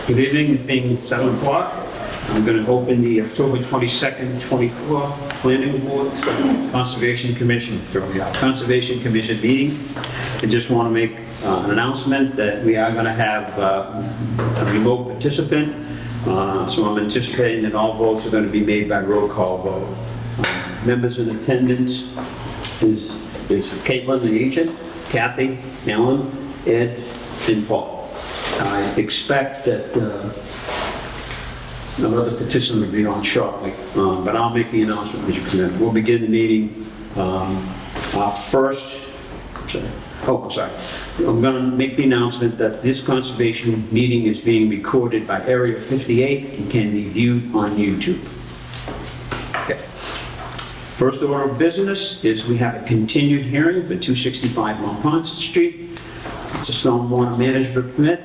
Good evening, it being 7 o'clock. I'm going to open the October 22nd, 24 Planning Board Conservation Commission meeting. I just want to make an announcement that we are going to have a remote participant. So I'm anticipating that all votes are going to be made by roll call vote. Members in attendance is Caitlin, the agent, Kathy, Alan, Ed, and Paul. I expect that another participant will be on shortly, but I'll make the announcement as you come in. We'll begin the meeting. Our first, I'm sorry. I'm going to make the announcement that this conservation meeting is being recorded by Area 58 and can be viewed on YouTube. Okay. First order of business is we have a continued hearing for 265 Montponset Street. It's a stormwater management permit.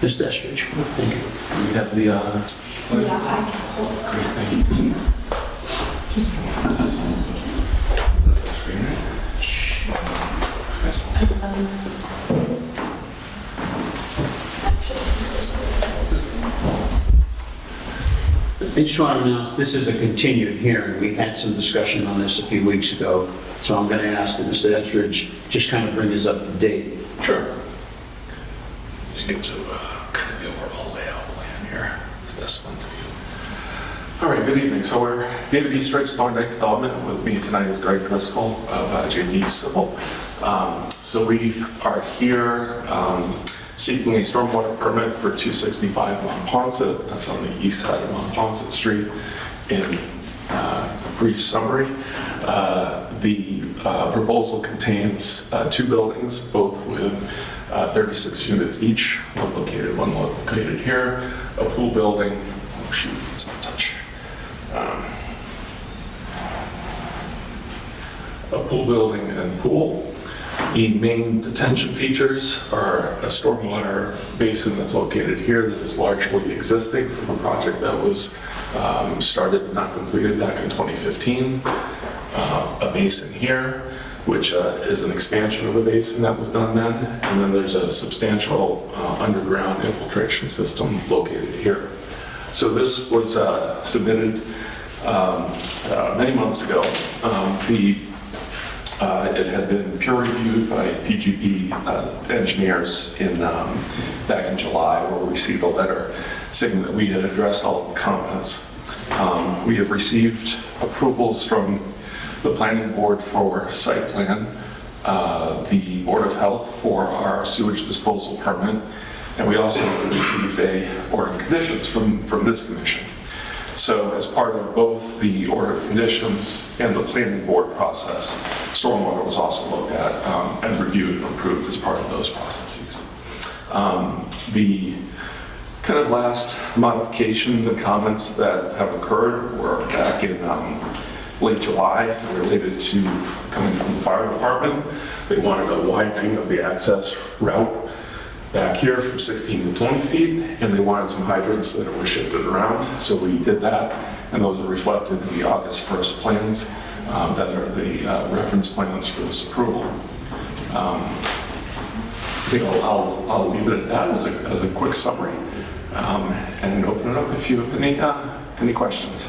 Mr. Estridge, thank you. We have the, great, thank you. Is that the screen? Yes. I just want to announce this is a continued hearing. We had some discussion on this a few weeks ago, so I'm going to ask that Mr. Estridge just kind of bring us up to date. Sure. Just get to kind of the overall layout plan here. It's the best one to view. All right, good evening. So we're David Eastridge, Thorndike Development. With me tonight is Greg Driscoll of JD Civil. So we are here seeking a stormwater permit for 265 Montponset. That's on the east side of Montponset Street. In brief summary, the proposal contains two buildings, both with 36 units each, one located here, a pool building, oh shoot, it's not touch. A pool building and pool. The main detention features are a stormwater basin that's located here that is largely existing from a project that was started but not completed back in 2015. A basin here, which is an expansion of a basin that was done then. And then there's a substantial underground infiltration system located here. So this was submitted many months ago. It had been peer reviewed by PGB engineers back in July, where we received a letter saying that we had addressed all of the comments. We have received approvals from the planning board for site plan, the Board of Health for our sewage disposal permit, and we also have received a order of conditions from this commission. So as part of both the order of conditions and the planning board process, stormwater was also looked at and reviewed and approved as part of those processes. The kind of last modifications and comments that have occurred were back in late July related to coming from the fire department. They wanted a widening of the access route back here from 16 to 20 feet, and they wanted some hydrants that were shifted around. So we did that, and those are reflected in the August 1st plans that are the reference plans for this approval. I think I'll leave it at that as a quick summary and open it up if you have any questions.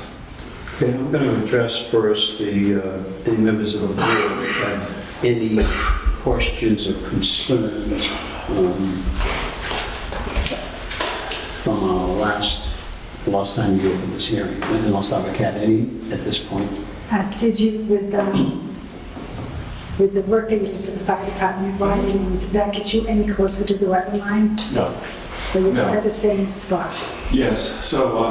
Okay, I'm going to address first the members of the board that have any questions or concerns from our last time you opened this hearing. And I'll start with Kat. Any at this point? Did you, with the work that you did for the fire department, widening, did that get you any closer to the wetland line? No. So you're still at the same spot? Yes, so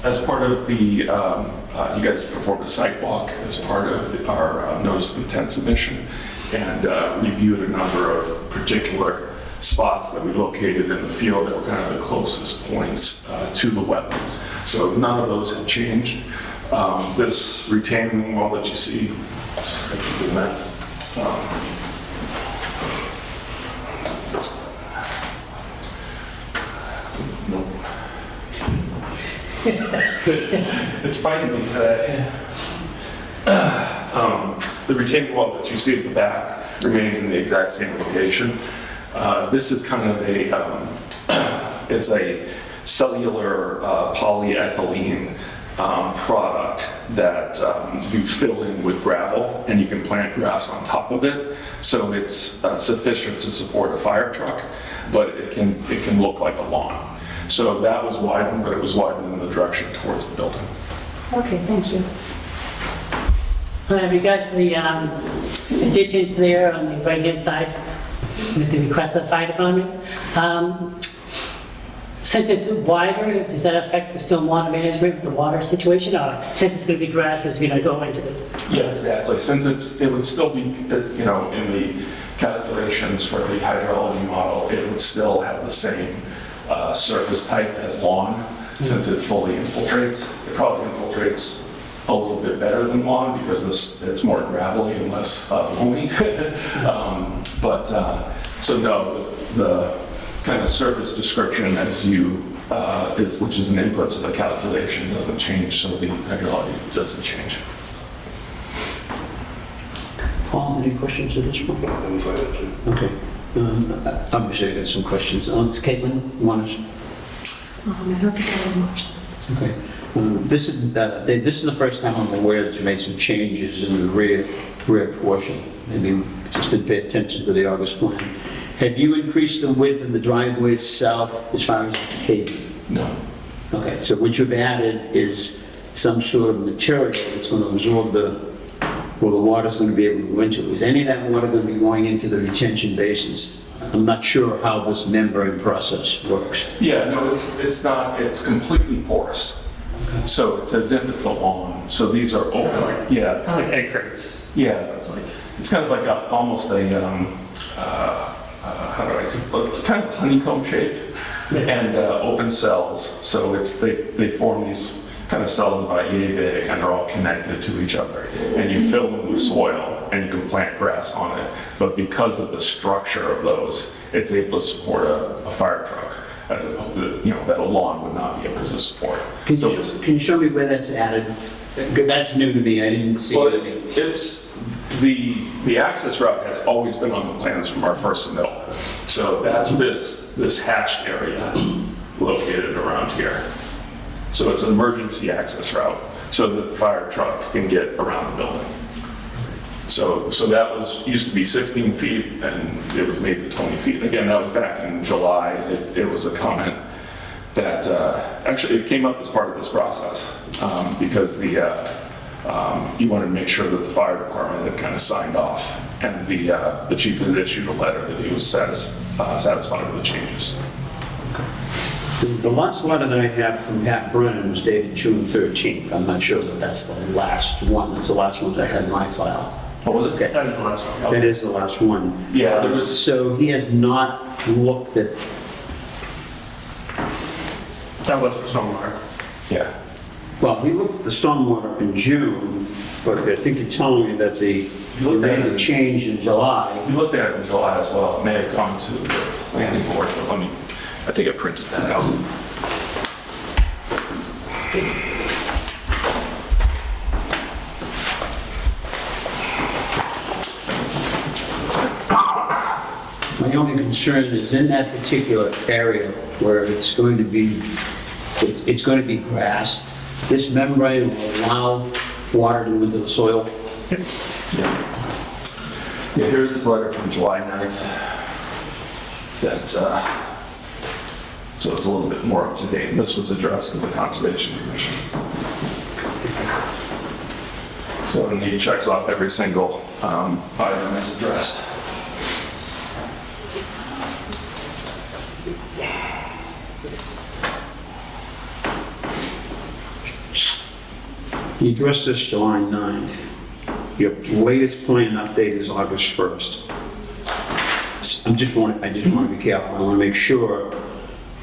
as part of the, you guys performed a site walk as part of our notice of intent submission and reviewed a number of particular spots that we located in the field that were kind of the closest points to the wetlands. So none of those have changed. This retaining wall that you see, no. It's fighting me today. The retaining wall that you see at the back remains in the exact same location. This is kind of a It's a cellular polyethylene product that you fill in with gravel, and you can plant grass on top of it. So it's sufficient to support a fire truck, but it can look like a lawn. So that was widened, but it was widened in the direction towards the building. Okay, thank you. In regards to the addition to there on the right-hand side, with the request of the fire department, since it's wider, does that affect the stormwater management with the water situation? Or since it's going to be grass, it's going to go into the... Yeah, exactly. Since it would still be, in the calculations for the hydrology model, it would still have the same surface type as lawn, since it fully infiltrates. It probably infiltrates a little bit better than lawn because it's more gravelly and less loamy. So no, the kind of surface description as which is an input to the calculation, doesn't change, so the hydrology doesn't change. Paul, any questions at this point? Okay. Obviously, I got some questions. Caitlin, you want to? I don't think I have much. Okay. This is the first time I'm aware that you made some changes in the rear portion. Maybe just didn't pay attention to the August plan. Have you increased the width of the driveway itself as far as pavement? No. Okay, so what you've added is some sort of material that's going to absorb the water's going to be able to go into. Is any of that water going to be going into the retention basins? I'm not sure how this membrane process works. Yeah, no, it's not. It's completely porous. Okay. So it's as if it's a lawn. So these are open. Yeah. Kind of like egg crates. Yeah. It's kind of like almost a kind of honeycomb shape, and open cells. So they form these kind of cells about yay big, and they're all connected to each other. And you fill them with soil, and you can plant grass on it. But because of the structure of those, it's able to support a fire truck, as that a lawn would not be able to support. Can you show me where that's added? That's new to me. I didn't see Well, it. it's the access route has always been on the plans from our first submittal. So that's this hatched area located around here. So it's an emergency access route so that the fire truck can get around the building. So that used to be 16 feet, and it was made to 20 feet. Again, that was back in July. It was a comment that actually it came up as part of this process because you wanted to make sure that the fire department had kind of signed off, and the chief had issued a letter that he was satisfied with the changes. The last letter that I have from Pat Brennan was dated June 13th. I'm not sure that that's the last one. That's the last one that I had in my file. What was it? Okay. That was the last one. That is the last one. Yeah, there was. So he has not looked at, That was for stormwater. Yeah. well, he looked at the stormwater in June, but I think you're telling me that they made the change in July. We looked at it in July as well. It may have gone to the planning board, but I think I printed that out. My only concern is in that particular area where it's going to be grass, this membrane will allow water to go into the soil. Yeah, here's his letter from July 9th. So it's a little bit more up to date. This was addressed to the Conservation Commission. So he checks off every single item that's addressed. You addressed this July 9th. Your latest plan update is August 1st. I just want to be careful. I want to make sure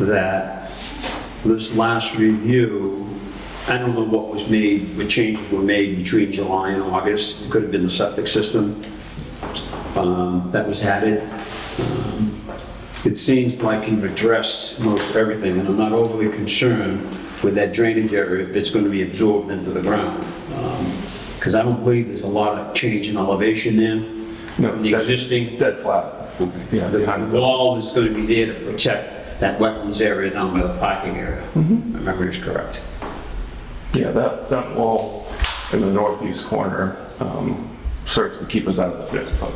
that this last review, I don't know what was made, what changes were made between July and August. It could have been the septic system that was added. It seems like you've addressed most everything, and I'm not overly concerned with that drainage area if it's going to be absorbed into the ground. Because I don't believe there's a lot of change in elevation there. No, it's The existing, dead flat. okay. Yeah, The behind the wall is going to be there to protect that wetlands area down by the parking area. My memory is correct. Yeah, that wall in the northeast corner serves to keep us out of the 50 foot.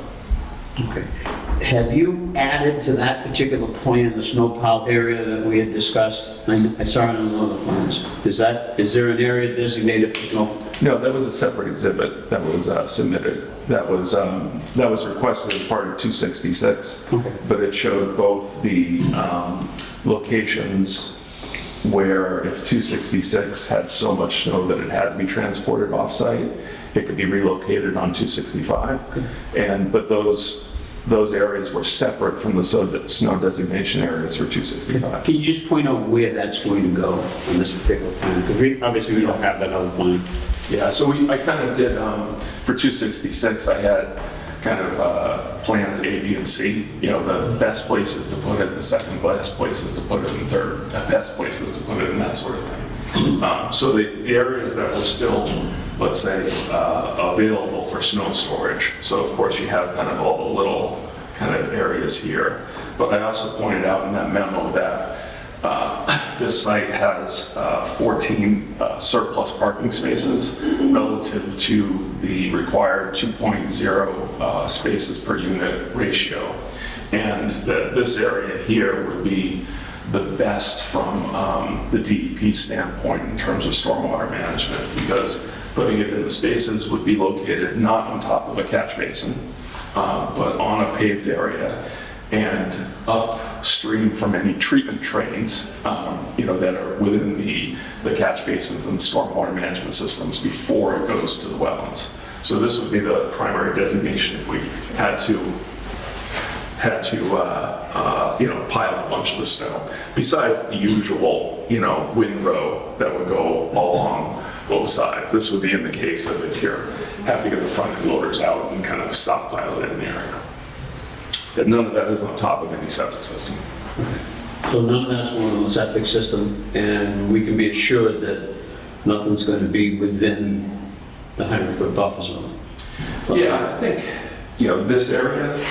Okay. Have you added to that particular plan the snow pile area that we had discussed? I saw it on one of the plans. Is there an area designated for snow? No, that was a separate exhibit that was submitted. That was requested as part of 266, Okay. but it showed both the locations where if 266 had so much snow that it had to be transported off-site, it could be relocated on 265. But those areas were separate from the snow designation areas for 265. Can you just point out where that's going to go on this particular plan? Because obviously we don't have that other plan. Yeah, so I kind of did, for 266, I had kind of plans A, B, and C. You know, the best places to put it, the second best places to put it, and third best places to put it, and that sort of thing. So the areas that were still, let's say, available for snow storage. So of course you have kind of all the little kind of areas here. But I also pointed out in that memo that this site has 14 surplus parking spaces relative to the required 2.0 spaces per unit ratio. And this area here would be the best from the DEP standpoint in terms of stormwater management, because putting it in the spaces would be located not on top of a catch basin, but on a paved area and upstream from any treatment trains, that are within the catch basins and the stormwater management systems before it goes to the wetlands. So this would be the primary designation if we had to pile a bunch of the snow. Besides the usual, windrow that would go all along both sides. This would be in the case of if you have to get the front end loaders out and kind of stockpile it in the area. And none of that is on top of any septic system. So none of that's going on the septic system, and we can be assured that nothing's going to be within the 100-foot buffer zone. Yeah, I think, this area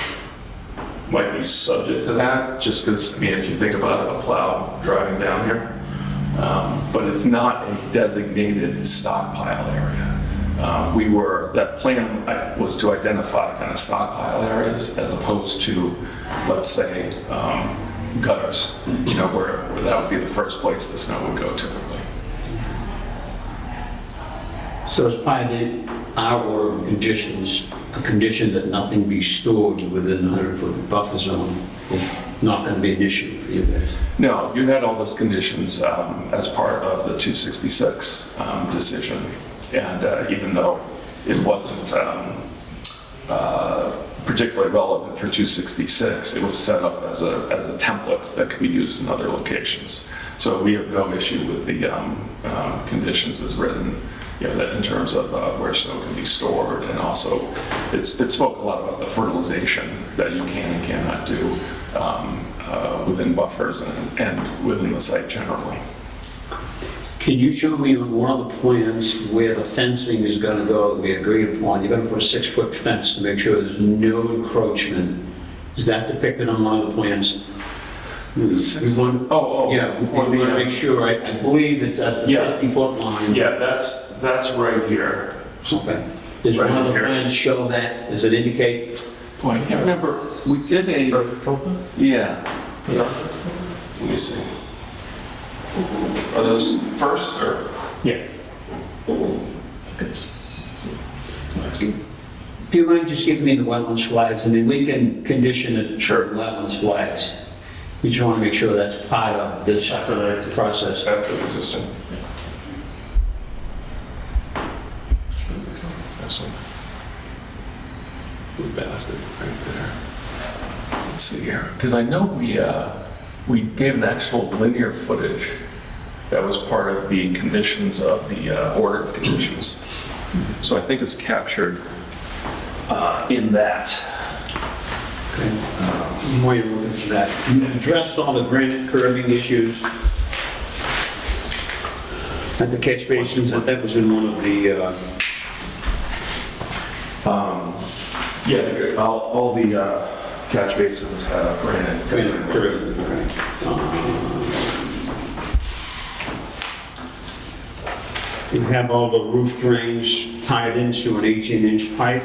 might be subject to that, just because, if you think about a plow driving down here, but it's not a designated stockpile area. That plan was to identify kind of stockpile areas as opposed to, let's say, gutters, where that would be the first place the snow would go typically. So as part of our order of conditions, a condition that nothing be stored within the 100-foot buffer zone is not going to be an issue for you guys. No, you had all those conditions as part of the 266 decision. And even though it wasn't particularly relevant for 266, it was set up as a template that could be used in other locations. So we have no issue with the conditions as written, that in terms of where snow can be stored, and also it spoke a lot about the fertilization that you can and cannot do within buffers and within the site generally. Can you show me on one of the plans where the fencing is going to go that we agreed upon? You're going to put a 6-foot fence to make sure there's no encroachment. Is that depicted on one of the plans? Yeah, we want to make sure. I believe it's at the 50-foot line. Yeah, that's right here. Okay. Does Right one of the here. plans show that? Does it indicate? Boy, I can't remember. We did yeah. Let me see. Are those first or? Yeah. Do you mind just giving me the wetlands flags? We can condition it. Sure. Wetlands flags. We just want to make sure that's part of this process. After the existing. This one. Blue bastard right there. Let's see here, because I know we gave an actual linear footage that was part of the conditions of the order of conditions. So I think it's captured in that. While you're looking for that, you addressed all the granite curbing issues at the catch basins, and that was in one of the, all the catch basins have granite. granite curbing. Okay. You have all the roof drains tied into an 18-inch pipe.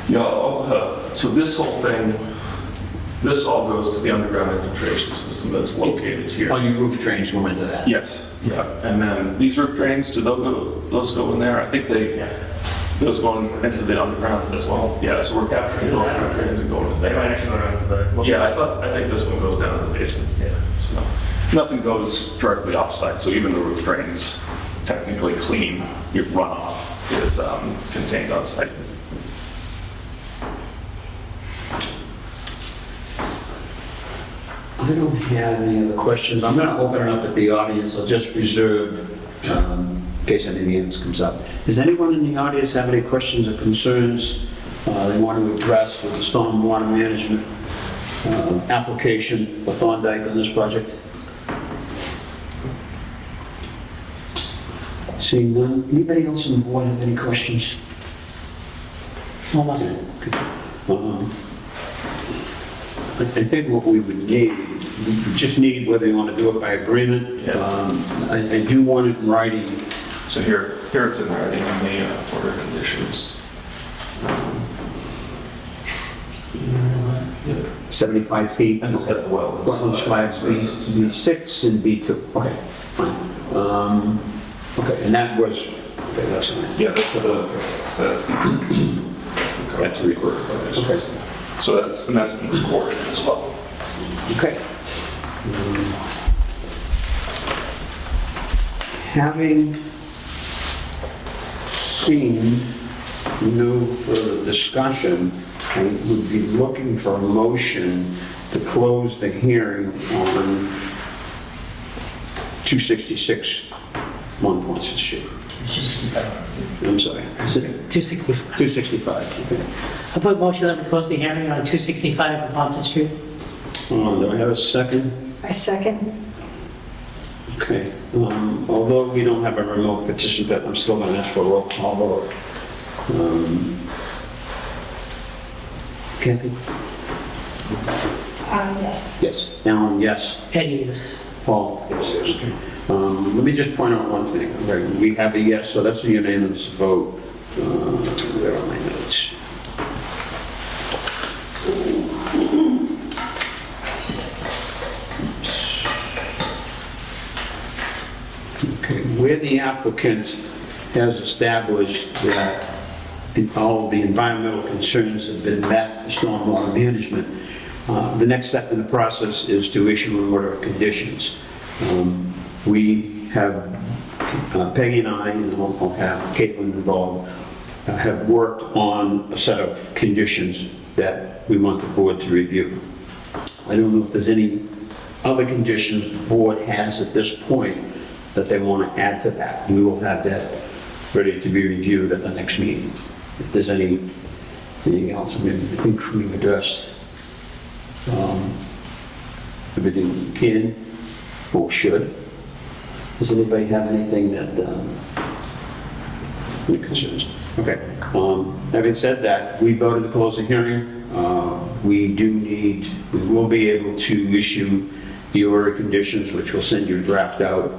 Yeah, so this whole thing, this all goes to the underground infiltration system that's located here. All your roof drains go into that? Yes, yeah. And then these roof drains, do those go in there? I think those go into the underground as well. Yeah, so we're capturing those roof drains and going to They might there. actually go down to the. Yeah, I think this one goes down to the basement. Yeah. So nothing goes directly off-site, so even the roof drains, technically clean, your runoff is contained on-site. I don't have any other questions. I'm going to open it up at the audience. I'll just reserve in case anything else comes up. Does anyone in the audience have any questions or concerns they want to address with the stormwater management application for Thorndike on this project? Seeing none. Anybody else on the board have any questions? Almost. Okay. I think what we would need, we just need whether you want to do it by agreement. Yeah. I do want it in writing. So here it's in writing in the order of conditions. 75 feet. And it's got the wetlands. Wetlands flags, B6 and B2. Okay, fine. Okay, and that was, okay, that's fine. Yeah, that's the code. That's the record. Okay. So that's been recorded as well. Okay. Having seen no further discussion, I would be looking for a motion to close the hearing on 266 1 Ponset Street. I'm sorry, is it 265. 265? Okay. I put motion that we close the hearing on 265 Ponton Street. Do I have a second? I second. Okay. Although we don't have a remote participant, I'm still going to ask for a roll call vote. Kathy? Yes. Yes. Alan, yes. Eddie, yes. Paul? Yes. Okay. Let me just point out one thing. Okay, we have a yes, so that's a unanimous vote. Where are my notes? Okay, where the applicant has established that all the environmental concerns have been met, the stormwater management, the next step in the process is to issue an order of conditions. We have, Peggy and I, and I'll have Caitlin involved, have worked on a set of conditions that we want the board to review. I don't know if there's any other conditions the board has at this point that they want to add to that. We will have that ready to be reviewed at the next meeting. If there's anything else, I mean, I think we've addressed everything we can or should. Does anybody have anything that, any concerns? Okay. Having said that, we voted to close the hearing. We will be able to issue the order of conditions, which will send you a draft out.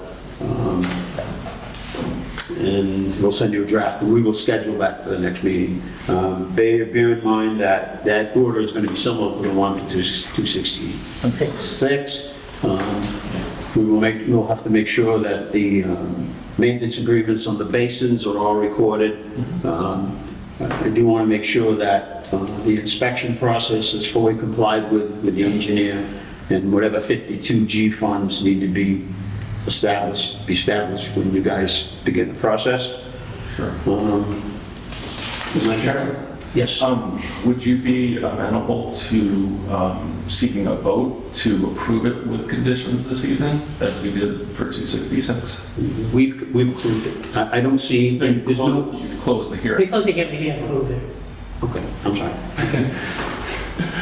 And we'll send you a draft, and we will schedule that for the next meeting. Bear in mind that that order is going to be similar to the one for 266. We'll have to make sure that the maintenance agreements on the basins are all recorded. I do want to make sure that the inspection process is fully complied with the engineer, and whatever 52G funds need to be established when you guys begin the process. Sure. Mr. Chairman? Yes. Would you be amenable to seeking a vote to approve it with conditions this evening, as we did for 266? We've approved it. I don't see, there's no... You've closed the We hearing. close the hearing, we can't approve it. Okay, I'm sorry.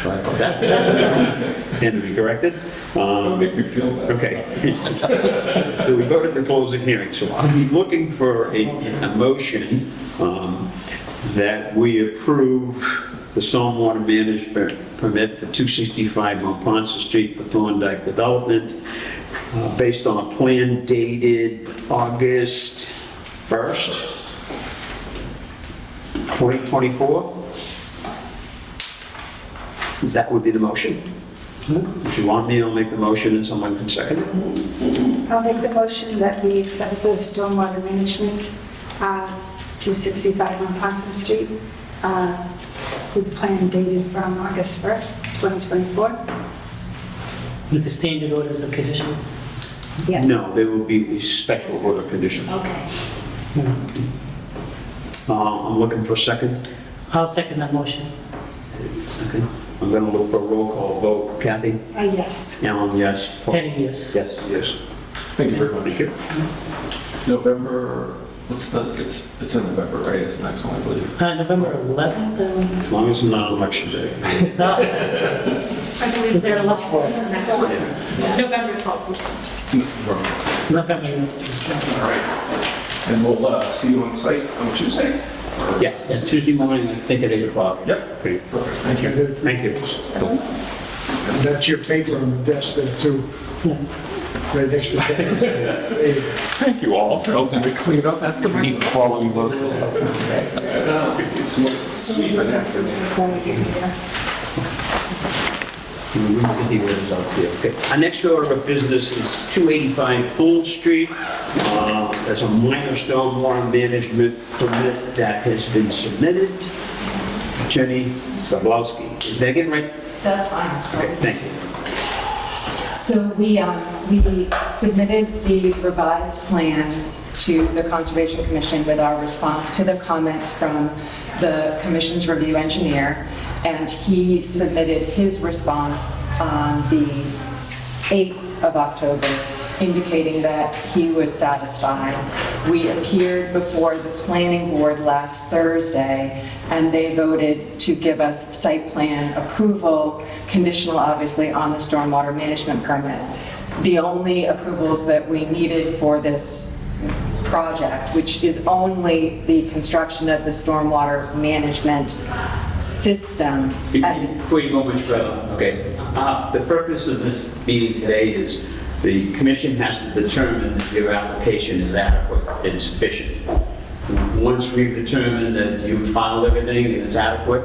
Sorry about that. Stand to be corrected. Don't make me feel bad. Okay. So we voted to close the hearing, so I'll be looking for a motion that we approve the stormwater management permit for 265 Mount Ponce Street for Thorndike Development, based on a plan dated August 1st, 2024. That would be the motion. If you want me, I'll make the motion and someone can second it. I'll make the motion that we accept the stormwater management, 265 on Parsons Street, with the plan dated from August 1st, 2024. With the standard orders of condition. Yes. No, there will be special order conditions. Okay. I'm looking for a second. I'll second that motion. Second. I'm going to look for a roll call vote. Kathy? Yes. Alan, yes. Paul? Eddie, yes. Yes. Yes. Thank you very much. Thank you. November, it's in November, right? It's the next one, I believe. November 11th? As long as it's not election day. I believe Is there a lunch for us? November 12th was November 11th. All right. And we'll see you on the site on Tuesday? Yes, Tuesday morning, I think at 8 o'clock. Yep. Okay. Perfect, thank you. Thank you. And that's your paper on the desk there too, right next to that. Thank you all for helping me clean up after me following the... It's sweet, but that's good. So we can, Okay. Our next order of business is 285 Pool Street. There's a minor stormwater management permit that has been submitted. Jenny Zablowski. Did I get it right? That's fine. Okay, thank you. So we submitted the revised plans to the Conservation Commission with our response to the comments from the Commission's review engineer, and he submitted his response on the 8th of October, indicating that he was satisfied. We appeared before the planning board last Thursday, and they voted to give us site plan approval, conditional obviously on the stormwater management permit. The only approvals that we needed for this project, which is only the construction of the stormwater management system. Before you go much further, okay, the purpose of this meeting today is the commission has to determine that your application is adequate and sufficient. Once we've determined that you've filed everything and it's adequate,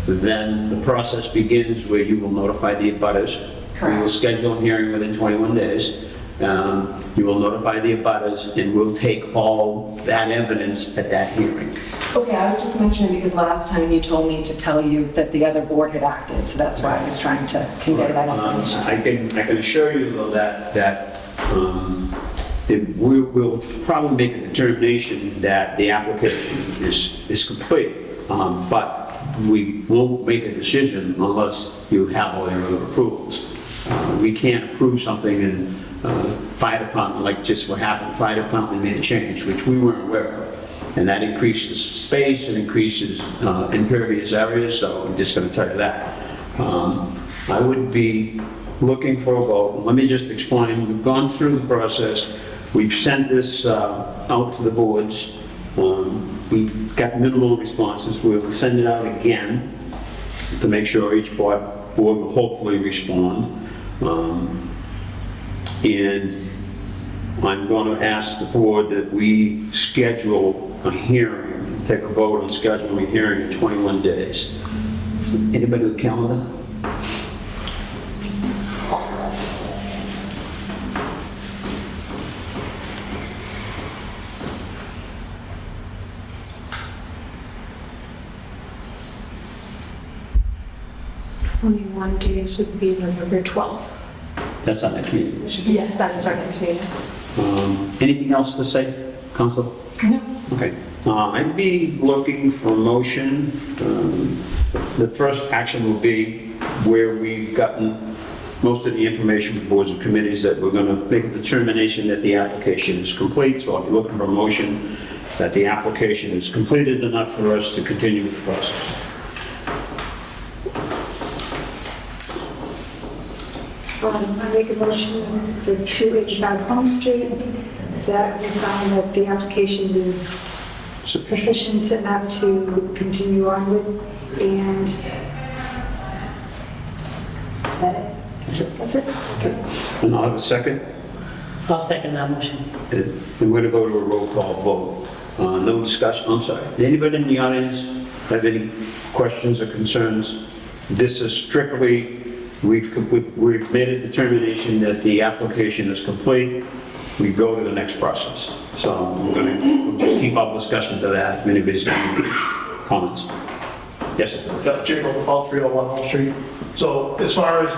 then the process begins where you will notify the abutters. We will schedule a hearing within 21 days. You will notify the abutters, and we'll take all that evidence at that hearing. Okay, I was just mentioning because last time you told me to tell you that the other board had acted, so that's why I was trying to convey that information. I can assure you though that we'll probably make a determination that the application is complete, but we won't make a decision unless you have all your other approvals. We can't approve something and fire department, like just what happened, fire department made a change, which we weren't aware of. And that increases space and increases impervious areas, so I'm just going to tell you that. I would be looking for a vote. Let me just explain. We've gone through the process. We've sent this out to the boards. We got minimal responses. We'll send it out again to make sure each board will hopefully respond. And I'm going to ask the board that we schedule a hearing, take a vote on scheduling a hearing in 21 days. Anybody with a calendar? One days would be November 12th. That's on that meeting. Yes, that is our next meeting. Anything else to say, Council? No. Okay. I'd be looking for a motion. The first action will be where we've gotten most of the information from boards and committees that we're going to make a determination that the application is complete. So I'll be looking for a motion that the application is completed enough for us to continue with the process. I make a motion for 285 Home Street, that we find that the application is sufficient enough to continue on with, And is that it? That's it? Okay. And I'll have a second. I'll second that motion. And we're going to go to a roll call vote. No discussion, I'm sorry. Anybody in the audience have any questions or concerns? This is strictly, we've made a determination that the application is complete. We go to the next process. So we'll just keep our discussion to that if anybody's got any comments. Yes, sir. Yeah, Jacob, 301 Home Street. So as far as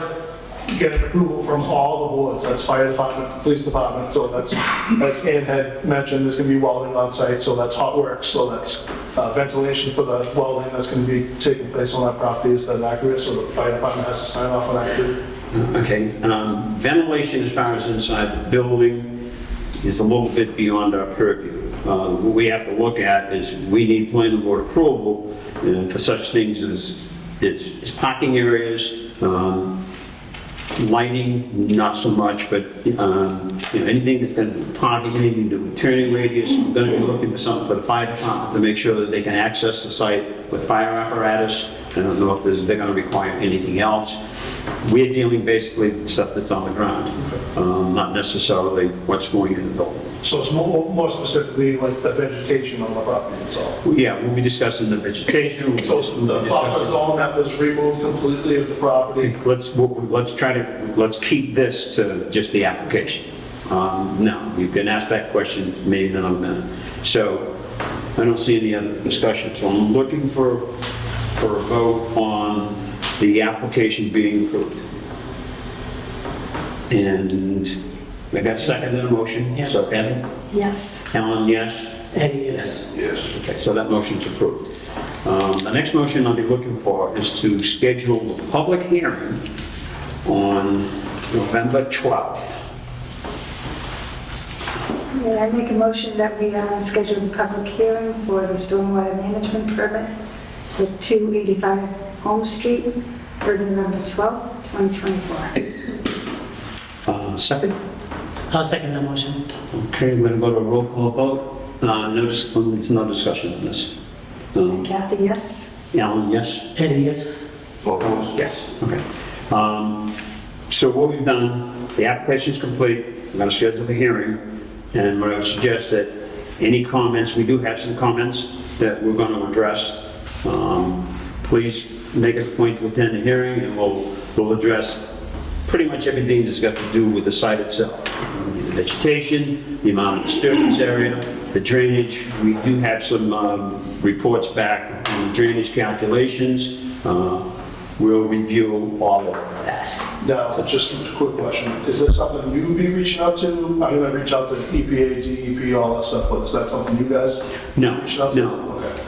getting approval from all the boards, that's fire department, police department, so that's, as Ann had mentioned, there's gonna be welding on site, so that's hot work, so that's ventilation for the welding that's gonna be taking place on that property, is that accurate? So the fire department has to sign off on that too? Okay, ventilation as far as inside the building is a little bit beyond our purview. What we have to look at is we need planning board approval for such things as parking areas, lighting, not so much, but anything that's going to do parking, anything to do with turning radius, we're going to be looking for something for the fire department to make sure that they can access the site with fire apparatus. I don't know if they're going to require anything else. We're dealing basically with stuff that's on the ground, not necessarily what's going in the building. So it's more specifically like the vegetation on the property itself. Yeah, we'll be discussing the vegetation. We'll So be the buffer discussing- zone that was removed completely of the property. Let's keep this to just the application. No, you can ask that question maybe in another minute. So I don't see any other discussion, so I'm looking for a vote on the application being approved. And I got a second in the motion, Yeah. so Ellen? Yes. Ellen, yes? Eddie, yes. Okay, so that motion's approved. The next motion I'll be looking for is to schedule a public hearing on November 12th. And I make a motion that we schedule a public hearing for the stormwater management permit for 285 Home Street for November 12th, 2024. Second? I'll second that motion. Okay, we're going to go to a roll call vote. There's no discussion on this. Kathy, yes? Alan, yes? Eddie, yes. Yes. Okay. So what we've done, the application's complete. We're going to schedule the hearing. And what I would suggest that any comments, we do have some comments that we're going to address. Please make it a point to attend the hearing and we'll address pretty much everything that's got to do with the site itself. The vegetation, the amount of disturbance area, the drainage. We do have some reports back on the drainage calculations. We'll review all of that. Now, just a quick question. Is this something you would be reaching out to? I'm going to reach out to EPA, DEP, all that stuff, but is that something you guys No, reaching out to? no. Okay.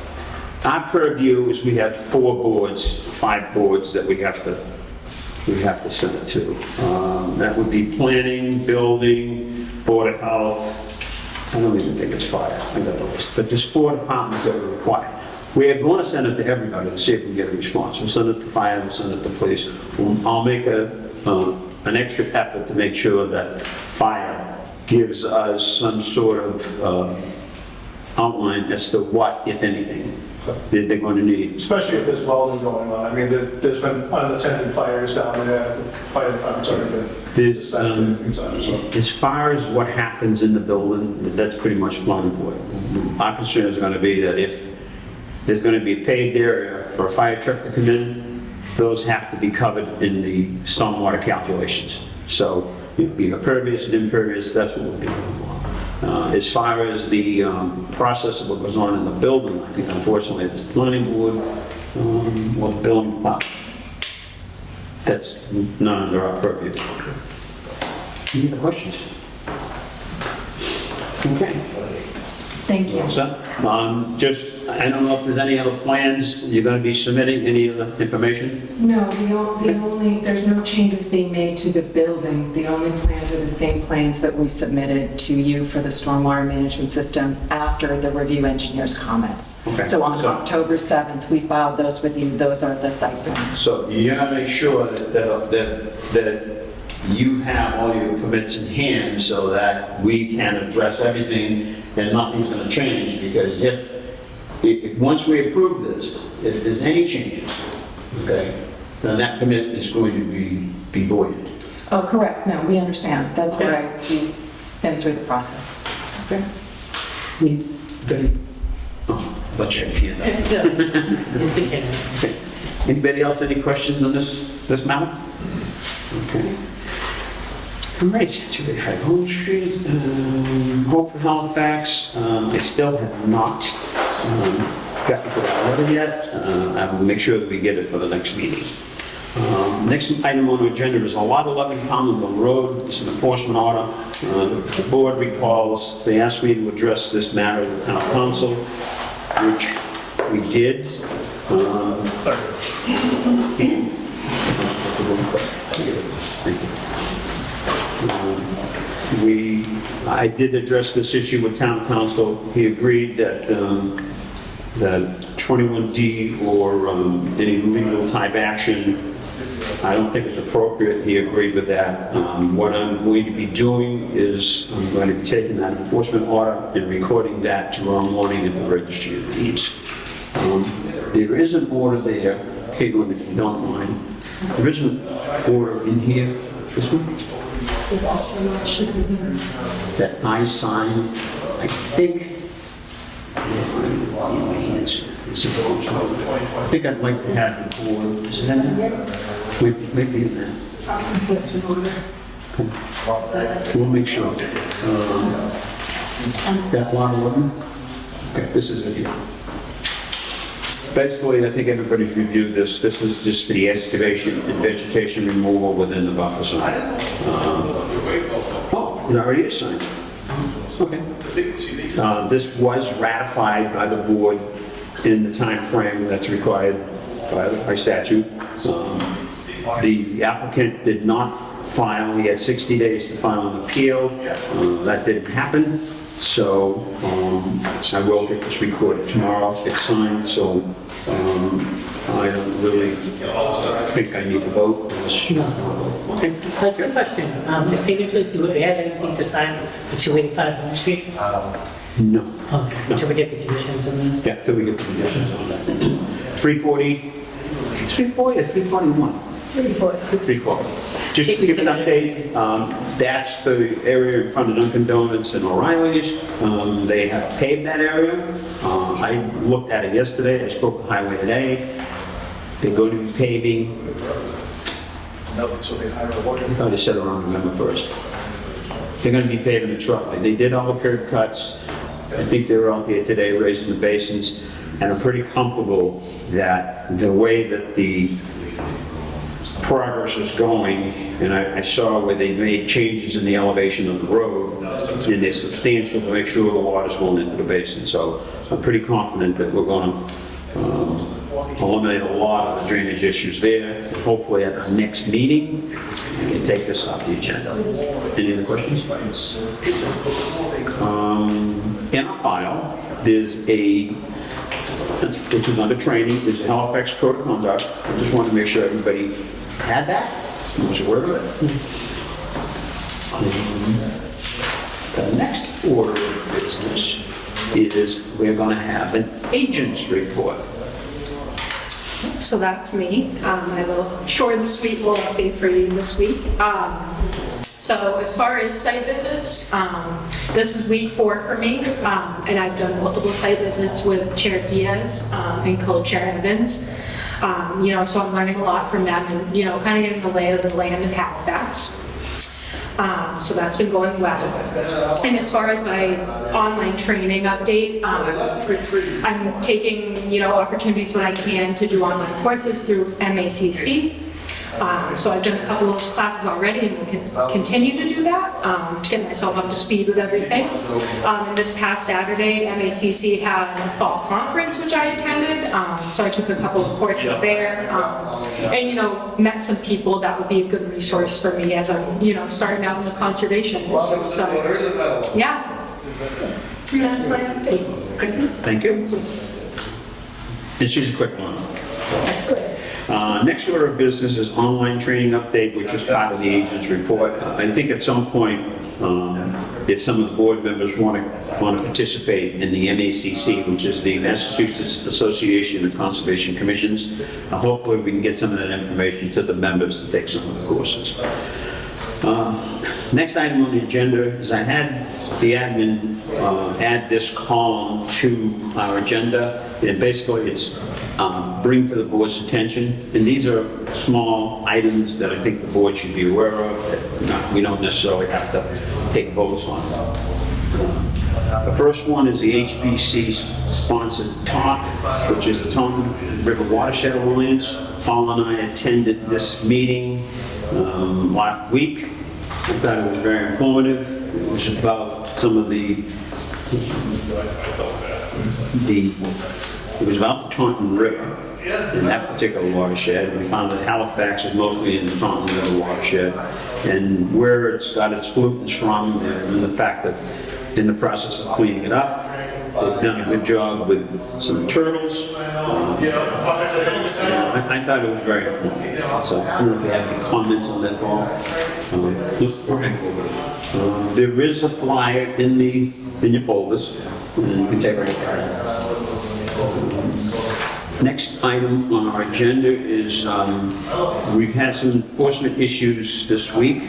Our purview is we have 5 boards that we have to send it to. That would be planning, building, board of health. I don't even think it's fire. I got the list. But there's 4 departments that are required. We're going to send it to everybody to see if we can get a response. We'll send it to fire, we'll send it to police. I'll make an extra effort to make sure that fire gives us some sort of outline as to what, if anything, they're going to need. Especially if there's welding going on. I mean, there's been unattended fires down there. The fire department's already been dispatched a few times, so. As far as what happens in the building, that's pretty much planning board. Our concern is going to be that if there's going to be a paved area for a fire truck to come in, those have to be covered in the stormwater calculations. So, being pervious and impervious, that's what we'll be looking for. As far as the process of what goes on in the building, I think unfortunately it's the planning board or the building department. That's not under our purview. Any other questions? Okay. Thank you. So, I don't know if there's any other plans, you're going to be submitting any other information? No, there's no changes being made to the building. The only plans are the same plans that we submitted to you for the stormwater management system after the review engineer's comments. Okay. So on So- October 7th, we filed those with you. Those are the site plans. So you're going to make sure that you have all your permits in hand so that we can address everything and nothing's going to change, because if once we approve this, if there's any changes, okay, then that commitment is going to be voided. Oh, correct, no, we understand. That's why we've been through the process. Okay. Oh, I thought you had your hand up. Just the kid. Okay. Anybody else, any questions on this matter? Okay. All right, 285 Home Street, Hope for Halifax. I still have not gotten to that letter yet. I will make sure that we get it for the next meeting. Next item on the agenda is a lot 11 Commonwealth Road. It's an enforcement order. The board recalls, they asked me to address this matter with town council, which we did. I did address this issue with town council. He agreed that 21D or any legal type action, I don't think it's appropriate. He agreed with that. What I'm going to be doing is I'm going to be taking that enforcement order and recording that tomorrow morning at the registry of deeds. There is an order there, Caitlin, if you don't mind. There is an order in here, this one, that I signed, I think, in my hands. I think I'd like to have the board, is that in there? Maybe in there. Enforcement order. We'll make sure. That lot 11? Okay, this is it here. Basically, I think everybody's reviewed this. This is just for the excavation and vegetation removal within the buffer zone. Oh, it already is signed. Okay. This was ratified by the board in the time frame that's required by statute. The applicant did not file. He had 60 days to file an appeal. That didn't happen. So I will get this recorded tomorrow. It's signed, so I don't really think I need to vote. Okay. Quick question, for signatures, do we have anything to sign for 285 Home Street? No. Okay, until we get the conditions and then... Yeah, till we get the conditions on that. 340, 340 or 341? 340. Just to give an update, that's the area in front of Dunkin' Donuts and O'Reilly's. They have paved that area. I looked at it yesterday. I spoke to Highway today. They're going to be paving, I thought they said around November 1st. They're going to be paving the truck. They did all the curb cuts. I think they were out there today raising the basins, and I'm pretty comfortable that the way that the progress is going, and I saw where they made changes in the elevation of the road, and they're substantial to make sure the water's going into the basin. So I'm pretty confident that we're going to eliminate a lot of the drainage issues there. And hopefully at our next meeting, we can take this off the agenda. Any other questions? In our file, there's which is under training, there's a Halifax Code of Conduct. I just wanted to make sure everybody had that, was aware of it. The next order of business is we're going to have an agent's report. So that's me. I will short and sweet little update for you this week. So as far as site visits, this is week 4 for me, and I've done multiple site visits with Chair Diaz and co-chair Evans. So I'm learning a lot from them and, kind of getting the lay of the land in Halifax. So that's been going well. And as far as my online training update, I'm taking, opportunities when I can to do online courses through MACC. So I've done a couple of those classes already and will continue to do that to get myself up to speed with everything. And this past Saturday, MACC had a fall conference, which I attended. So I took a couple of courses there and, met some people that would be a good resource for me as I'm, starting out in the conservation business. So, yeah. And that's my update. Thank you. And she's a quick one. Next order of business is online training update, which is part of the agent's report. I think at some point, if some of the board members want to participate in the MACC, which is the Massachusetts Association of Conservation Commissions, hopefully we can get some of that information to the members to take some of the courses. Next item on the agenda is I had the admin add this column to our agenda, and basically it's bring to the board's attention, and these are small items that I think the board should be aware of, that we don't necessarily have to take votes on. The first one is the HBC-sponsored talk, which is the Taunton River Watershed Alliance. Paul and I attended this meeting last week. I thought it was very informative. It was about some of it was about the Taunton River in that particular watershed. We found that Halifax is mostly in the Taunton River watershed, and where it's got its pollutants from, and the fact that in the process of cleaning it up, they've done a good job with some turtles. I thought it was very informative. So I don't know if you have any comments on that, Paul. There is a flyer in your folders, and you can take a look at it. Next item on our agenda is we've had some enforcement issues this week.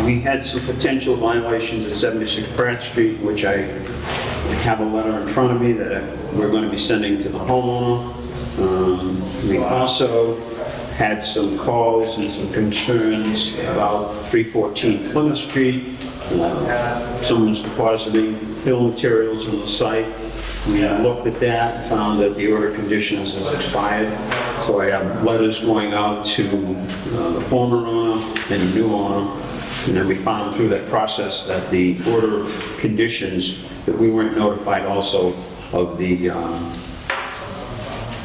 We had some potential violations at 76 Pratt Street, which I have a letter in front of me that we're going to be sending to the homeowner. We also had some calls and some concerns about 314 Plymouth Street. Someone's depositing fill materials on the site. We looked at that and found that the order of conditions has expired. So I have letters going out to the former owner and the new owner. And then we found through that process that the order of conditions, that we weren't notified also of the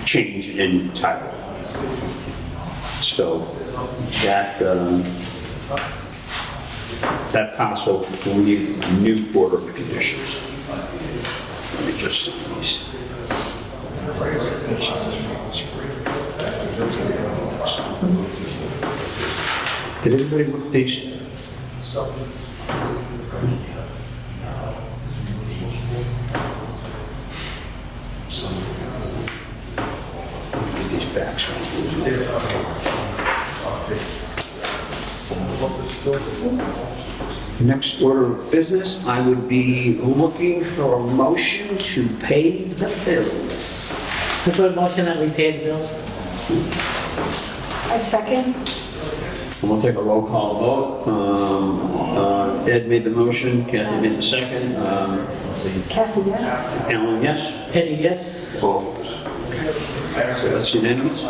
change in title. So that parcel will need a new order of conditions. Let me just sign these. Did everybody look at these? Get these back so I don't lose them. Next order of business, I would be looking for a motion to pay the bills. I put a motion that we pay the bills. I second. We'll take a roll call vote. Ed made the motion, Kathy made the second. Kathy, yes. Alan, yes? Eddie, yes? So that's unanimous.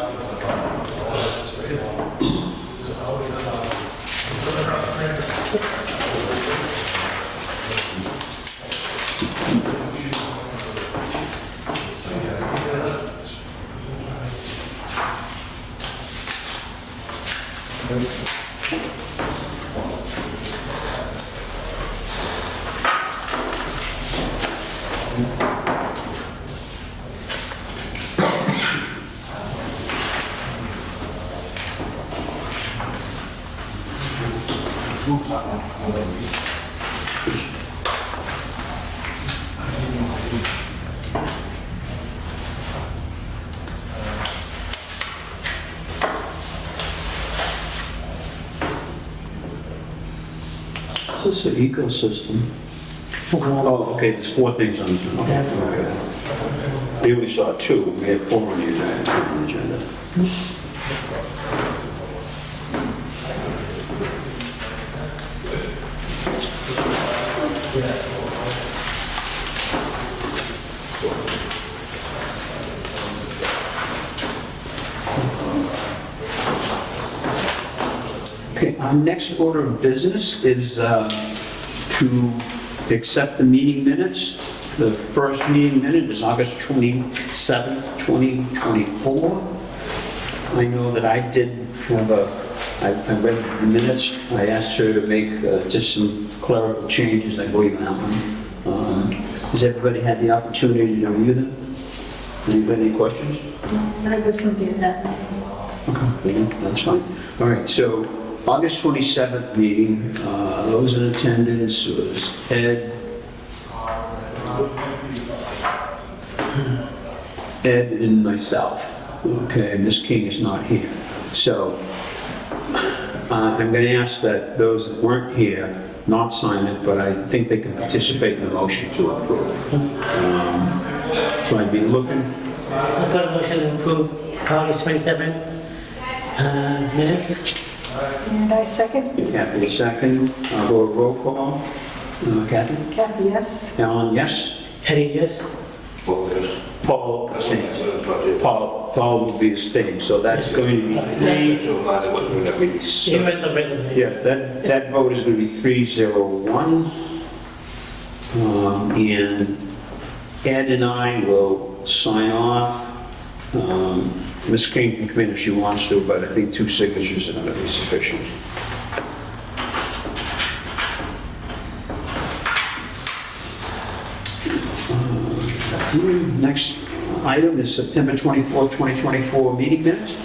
This is the ecosystem. Oh, okay, there's 4 things on the agenda. Okay. We only saw 2. We had 4 on the agenda. Okay, our next order of business is to accept the meeting minutes. The first meeting minute is August 27th, 2024. I know that I did have I read the minutes. I asked her to make just some clerical changes, I believe, in that one. Has everybody had the opportunity to review them? Anybody, any questions? I wasn't there that meeting. Okay, that's fine. All right, so August 27th meeting, those in attendance was Ed and myself. Okay, Ms. King is not here. So I'm going to ask that those that weren't here not sign it, but I think they can participate in the motion to approve. So I'd be looking, I'll put a motion to approve August 27th minutes. And I second. Kathy, a second. I'll go a roll call. Kathy? Kathy, yes. Alan, yes? Eddie, yes? Paul abstains. Paul will be abstaining, so that's going to be three. You read the written. Yes, that vote is going to be 301. And Ed and I will sign off. Ms. King can come in if she wants to, but I think 2 signatures are going to be sufficient. Next item is September 24, 2024 meeting minutes.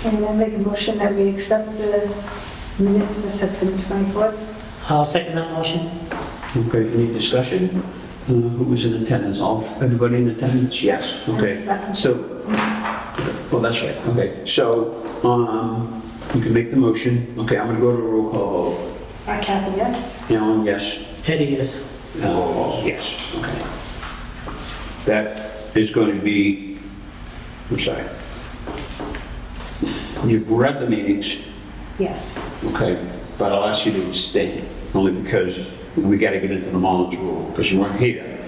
And I make a motion that we accept the minutes for September 24th. I'll second that motion. Okay, any discussion? Who was in attendance? Everybody in attendance? Yes. Okay. Second. So, well, that's right. Okay, so you can make the motion. Okay, I'm going to go to a roll call vote. Kathy, yes. Alan, yes. Eddie, yes? Yes. Okay. That is going to be, I'm sorry. You've read the meetings, Yes. okay, but I'll ask you to abstain, only because we got to get into the Mullins rule, because you weren't here.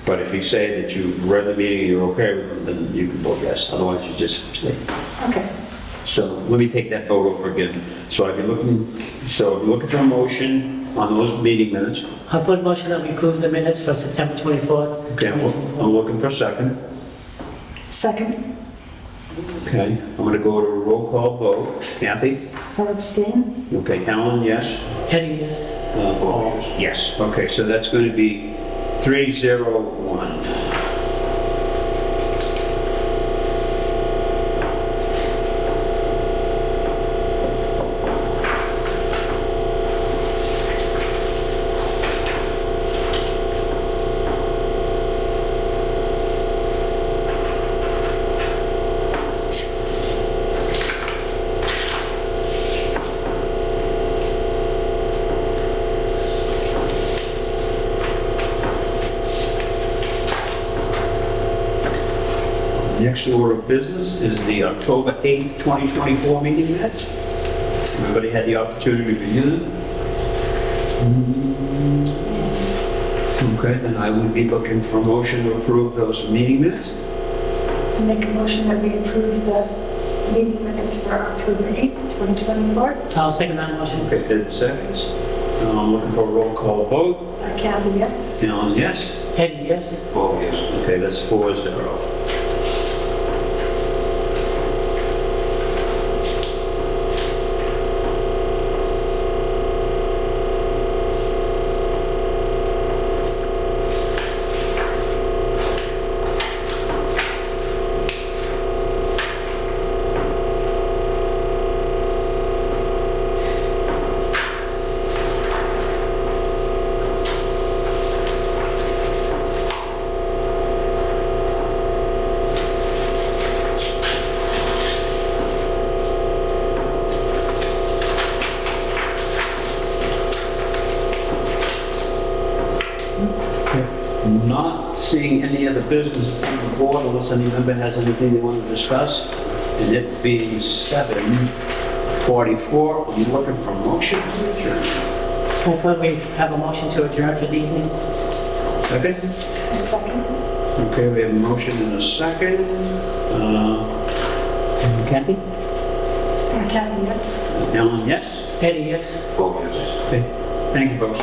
But if you say that you've read the meeting and you're okay with them, then you can vote yes, otherwise you just abstain. Okay. So let me take that vote over again. So if you look at the motion on those meeting minutes. I'll put a motion that we approve the minutes for September 24th, Okay, I'm 2024. looking for a second. Second. Okay, I'm going to go to a roll call vote. Kathy? So abstain. Okay, Alan, yes? Eddie, yes? Paul? Yes. Okay, so that's going to be 301. Next order of business is the October 8th, 2024 meeting minutes. Everybody had the opportunity to review them? Okay, then I would be looking for a motion to approve those meeting minutes. Make a motion that we approve the meeting minutes for October 8th, 2024. I'll second that motion. Okay, 10 seconds. I'm looking for a roll call vote. Kathy, yes. Alan, yes? Eddie, yes? Paul, yes. Okay, that's 4-0. Not seeing any other business from the board unless any member has anything they want to discuss. And it being 7:44, I'm looking for a motion to adjourn. I put we have a motion to adjourn for the evening. Second? A second. Okay, we have a motion and a second. Kathy? Kathy, yes. Alan, yes? Eddie, yes? Okay, thank you, folks.